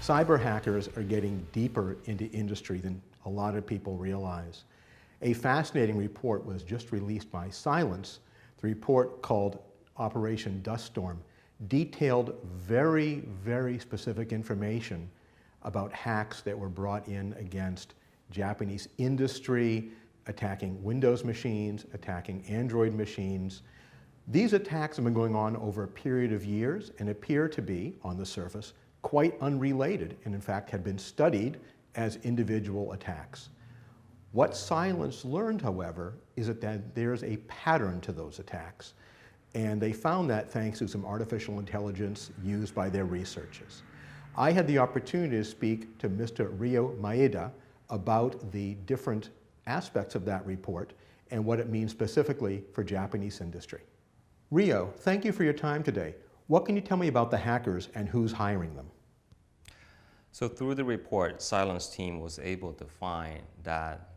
Cyber hackers are getting deeper into industry than a lot of people realize. A fascinating report was just released by Cylance. The report, called Operation Dust Storm, detailed very, very specific information about hacks that were brought in against Japanese industry, attacking Windows machines, attacking Android machines. These attacks have been going on over a period of years and appear to be, on the surface, quite unrelated, and in fact had been studied as individual attacks. What Cylance learned, however, is that there's a pattern to those attacks, and they found that thanks to some artificial intelligence used by their researchers. I had the opportunity to speak to Mr. Ryo Maeda about the different aspects of that report and what it means specifically for Japanese industry. Ryo, thank you for your time today. What can you tell me about the hackers and who's hiring them? So through the report, Cylance team was able to find that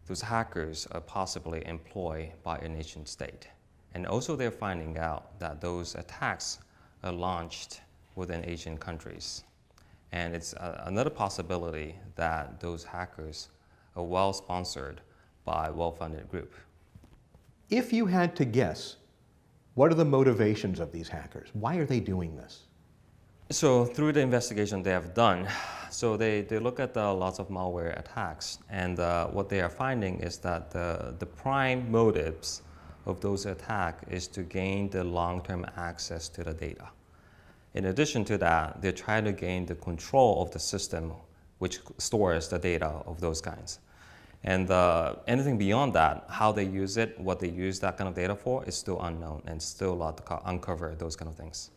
those hackers are possibly employed by a nation state. And also they're finding out that those attacks are launched within Asian countries. And it's another possibility that those hackers are well sponsored by a well-funded group. If you had to guess, what are the motivations of these hackers? Why are they doing this? So through the investigation they have done, so they look at lots of malware attacks, and what they are finding is that the prime motives of those attacks is to gain the long-term access to the data. In addition to that, they're trying to gain the control of the system which stores the data of those kinds. And anything beyond that, how they use it, what they use that kind of data for, is still unknown, and still a lot to uncover those kind of things.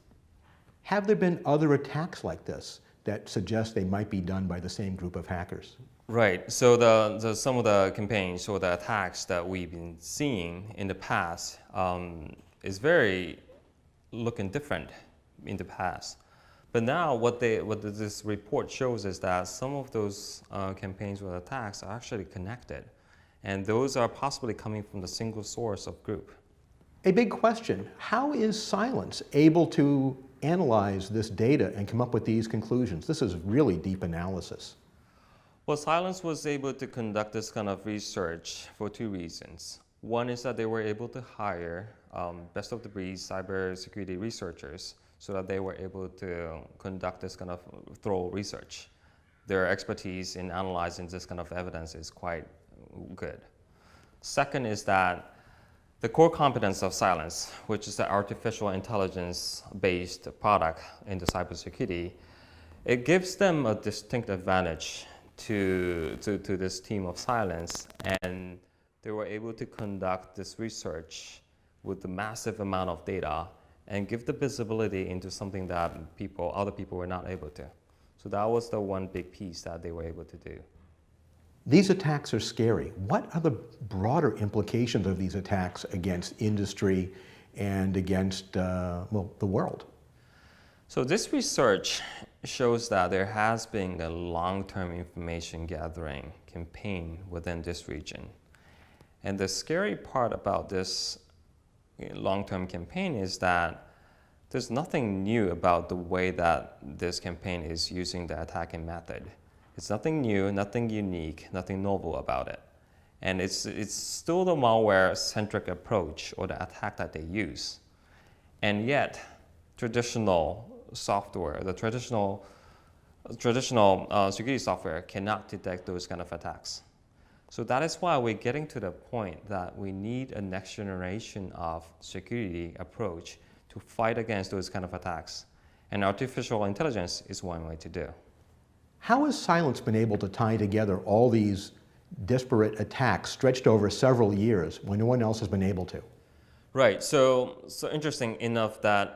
Have there been other attacks like this that suggest they might be done by the same group of hackers? Right. So some of the campaigns or the attacks that we've been seeing in the past is very looking different in the past. But now what this report shows is that some of those campaigns or attacks are actually connected. And those are possibly coming from the single source of group. A big question, how is Cylance able to analyze this data and come up with these conclusions? This is really deep analysis. Well, Cylance was able to conduct this kind of research for two reasons. One is that they were able to hire best of the breed cybersecurity researchers so that they were able to conduct this kind of thorough research. Their expertise in analyzing this kind of evidence is quite good. Second is that the core competence of Cylance, which is the artificial intelligence-based product in the cybersecurity, it gives them a distinct advantage to this team of Cylance, and they were able to conduct this research with the massive amount of data and give the visibility into something that other people were not able to. So that was the one big piece that they were able to do. These attacks are scary. What are the broader implications of these attacks against industry and against, well, the world? So this research shows that there has been a long-term information gathering campaign within this region. And the scary part about this long-term campaign is that there's nothing new about the way that this campaign is using the attacking method. It's nothing new, nothing unique, nothing novel about it. And it's still the malware-centric approach or the attack that they use. And yet, traditional software, the traditional security software cannot detect those kind of attacks. So that is why we're getting to the point that we need a next generation of security approach to fight against those kind of attacks. And artificial intelligence is one way to do. How has Cylance been able to tie together all these disparate attacks stretched over several years when no one else has been able to? Right. So interesting enough that,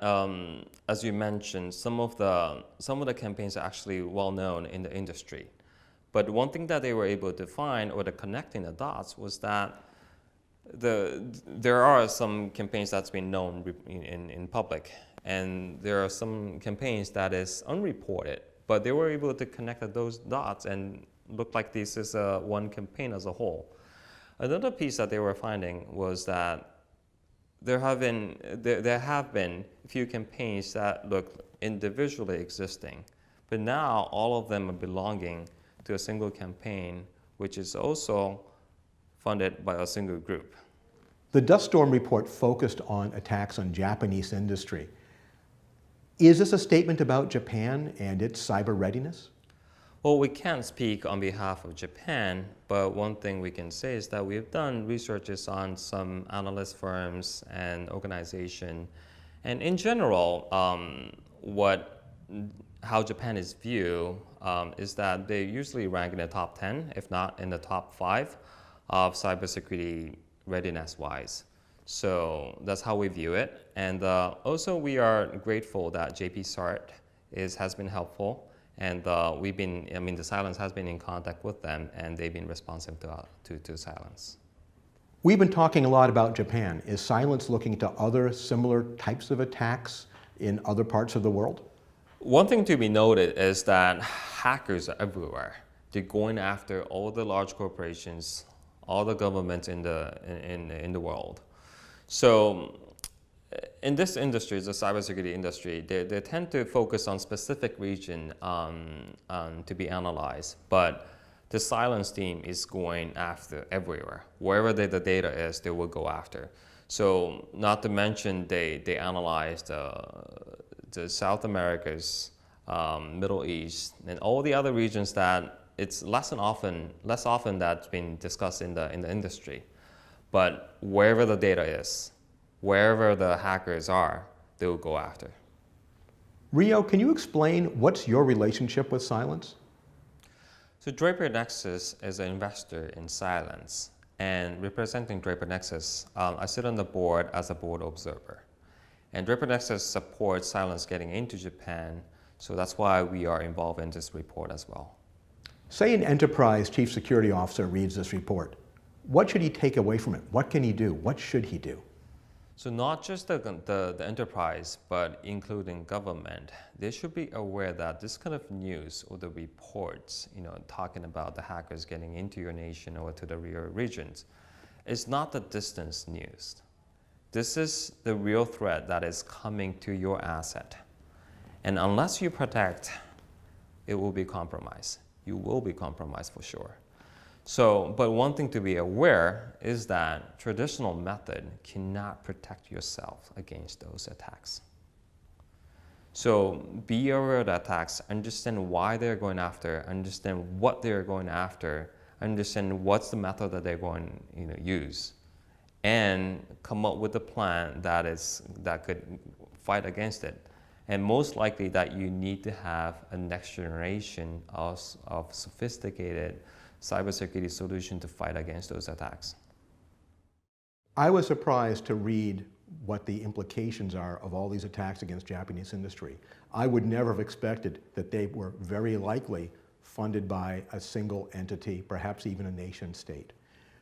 as you mentioned, some of the campaigns are actually well known in the industry. But one thing that they were able to find, or the connecting the dots, was that there are some campaigns that's been known in public, and there are some campaigns that is unreported. But they were able to connect those dots and look like this is one campaign as a whole. Another piece that they were finding was that there have been a few campaigns that look individually existing, But now all of them are belonging to a single campaign, which is also funded by a single group. The dust storm report focused on attacks on Japanese industry. Is this a statement about Japan and its cyber readiness? Well, we can't speak on behalf of Japan, but one thing we can say is that we have done researches on some analyst firms and organizations, and in general, how Japan is viewed is that they usually rank in the top 10, if not in the top 5 of cybersecurity readiness-wise. So that's how we view it. And also we are grateful that JP SART has been helpful. And the Silence has been in contact with them, and they've been responsive to Silence. We've been talking a lot about Japan. Is Silence looking to other similar types of attacks in other parts of the world? One thing to be noted is that hackers are everywhere. They're going after all the large corporations, all the governments in the world. So in this industry, the cybersecurity industry, they tend to focus on specific region to be analyzed, but the Silence team is going after everywhere. Wherever the data is, they will go after. So not to mention they analyzed the South Americas, Middle East, and all the other regions that it's less often that's been discussed in the industry. But wherever the data is, wherever the hackers are, they will go after. Rio, can you explain what's your relationship with Silence? So Draper Nexus is an investor in Silence, and representing Draper Nexus, I sit on the board as a board observer. And Draper Nexus supports Silence getting into Japan, so that's why we are involved in this report as well. Say an enterprise chief security officer reads this report. What should he take away from it? What can he do? What should he do? So not just the enterprise, but including government, they should be aware that this kind of news or the reports, talking about the hackers getting into your nation or to the real regions, is not the distance news. This is the real threat that is coming to your asset. And unless you protect, it will be compromised. You will be compromised for sure. So, but one thing to be aware is that traditional method cannot protect yourself against those attacks. So be aware of the attacks, understand why they're going after, understand what they're going after, understand what's the method that they're going to use, and come up with a plan that could fight against it. And most likely that you need to have a next generation of sophisticated cybersecurity solution to fight against those attacks. I was surprised to read what the implications are of all these attacks against Japanese industry. I would never have expected that they were very likely funded by a single entity, perhaps even a nation state.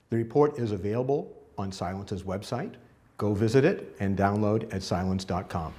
The report is available on Silence's website. Go visit it and download at silence.com.